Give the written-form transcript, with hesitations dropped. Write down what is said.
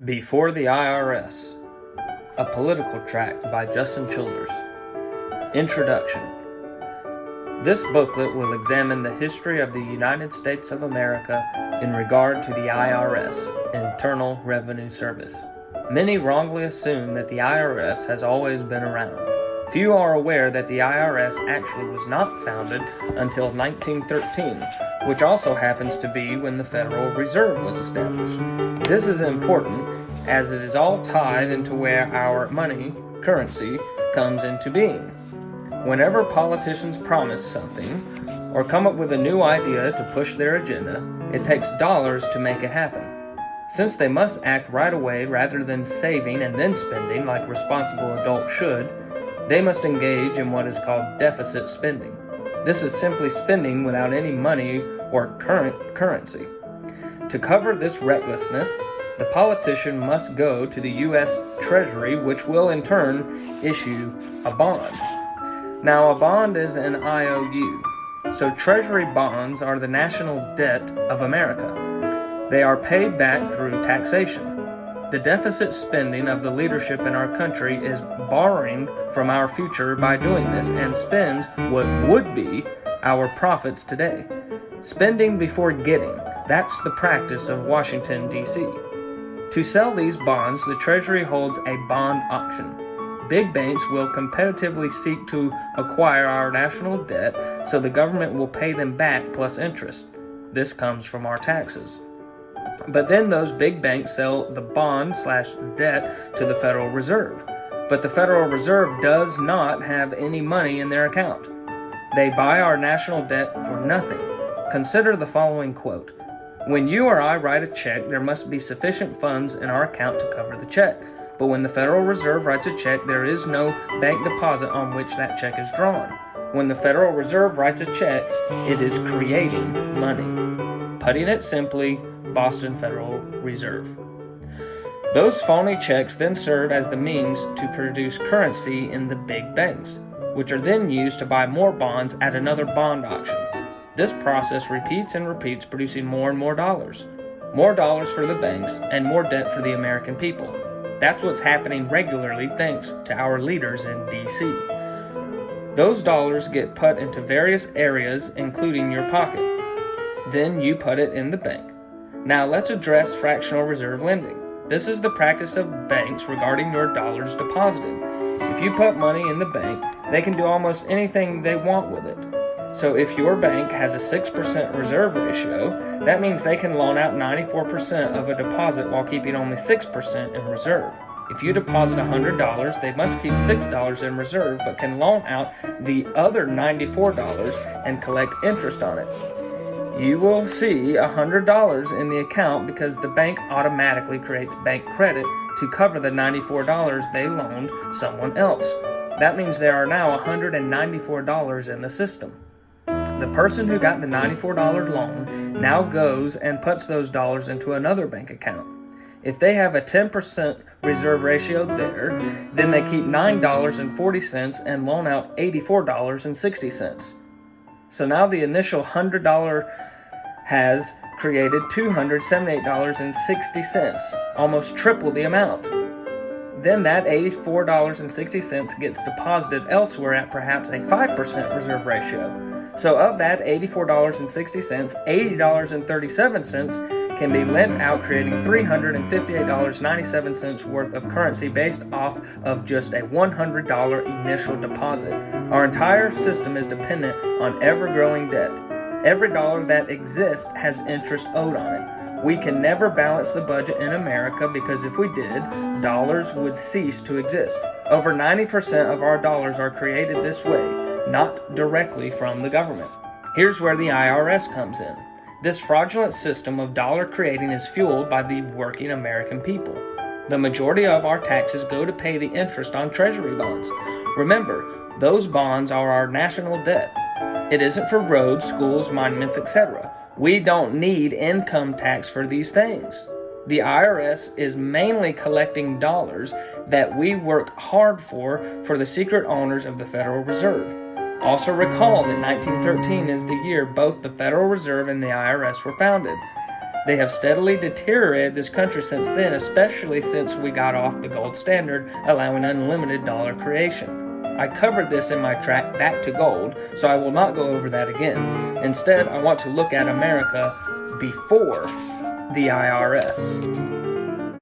Before the IRS, a political tract by Justin Childers. Introduction. This booklet will examine the history of the United States of America in regard to the IRS, Internal Revenue Service. Many wrongly assume that the IRS has always been around. Few are aware that the IRS actually was not founded until 1913, which also happens to be when the Federal Reserve was established. This is important as it is all tied into where our money, currency, comes into being. Whenever politicians promise something or come up with a new idea to push their agenda, it takes dollars to make it happen. Since they must act right away rather than saving and then spending like responsible adults should, they must engage in what is called deficit spending. This is simply spending without any money or current currency. To cover this recklessness, the politician must go to the U.S. Treasury, which will in turn issue a bond. Now, a bond is an IOU, so Treasury bonds are the national debt of America. They are paid back through taxation. The deficit spending of the leadership in our country is borrowing from our future by doing this and spends what would be our profits today. Spending before getting, that's the practice of Washington, D.C. To sell these bonds, the Treasury holds a bond auction. Big banks will competitively seek to acquire our national debt, so the government will pay them back plus interest. This comes from our taxes. But then those big banks sell the bond/debt to the Federal Reserve. But the Federal Reserve does not have any money in their account. They buy our national debt for nothing. Consider the following quote. When you or I write a check, there must be sufficient funds in our account to cover the check. But when the Federal Reserve writes a check, there is no bank deposit on which that check is drawn. When the Federal Reserve writes a check, it is creating money. Putting it simply, Boston Federal Reserve. Those phony checks then serve as the means to produce currency in the big banks, which are then used to buy more bonds at another bond auction. This process repeats and repeats, producing more and more dollars. More dollars for the banks and more debt for the American people. That's what's happening regularly thanks to our leaders in D.C. Those dollars get put into various areas, including your pocket. Then you put it in the bank. Now let's address fractional reserve lending. This is the practice of banks regarding your dollars deposited. If you put money in the bank, they can do almost anything they want with it. So if your bank has a 6% reserve ratio, that means they can loan out 94% of a deposit while keeping only 6% in reserve. If you deposit $100, they must keep $6 in reserve but can loan out the other $94 and collect interest on it. You will see $100 in the account because the bank automatically creates bank credit to cover the $94 they loaned someone else. That means there are now $194 in the system. The person who got the $94 loan now goes and puts those dollars into another bank account. If they have a 10% reserve ratio there, then they keep $9.40 and loan out $84.60. So now the initial $100 has created $278.60, almost triple the amount. Then that $84.60 gets deposited elsewhere at perhaps a 5% reserve ratio. So of that $84.60, $80.37 can be lent out, creating $358.97 worth of currency based off of just a $100 initial deposit. Our entire system is dependent on ever-growing debt. Every dollar that exists has interest owed on it. We can never balance the budget in America because if we did, dollars would cease to exist. Over 90% of our dollars are created this way, not directly from the government. Here's where the IRS comes in. This fraudulent system of dollar creating is fueled by the working American people. The majority of our taxes go to pay the interest on Treasury bonds. Remember, those bonds are our national debt. It isn't for roads, schools, monuments, etc. We don't need income tax for these things. The IRS is mainly collecting dollars that we work hard for the secret owners of the Federal Reserve. Also recall that 1913 is the year both the Federal Reserve and the IRS were founded. They have steadily deteriorated this country since then, especially since we got off the gold standard, allowing unlimited dollar creation. I covered this in my tract Back to Gold, so I will not go over that again. Instead, I want to look at America before the IRS.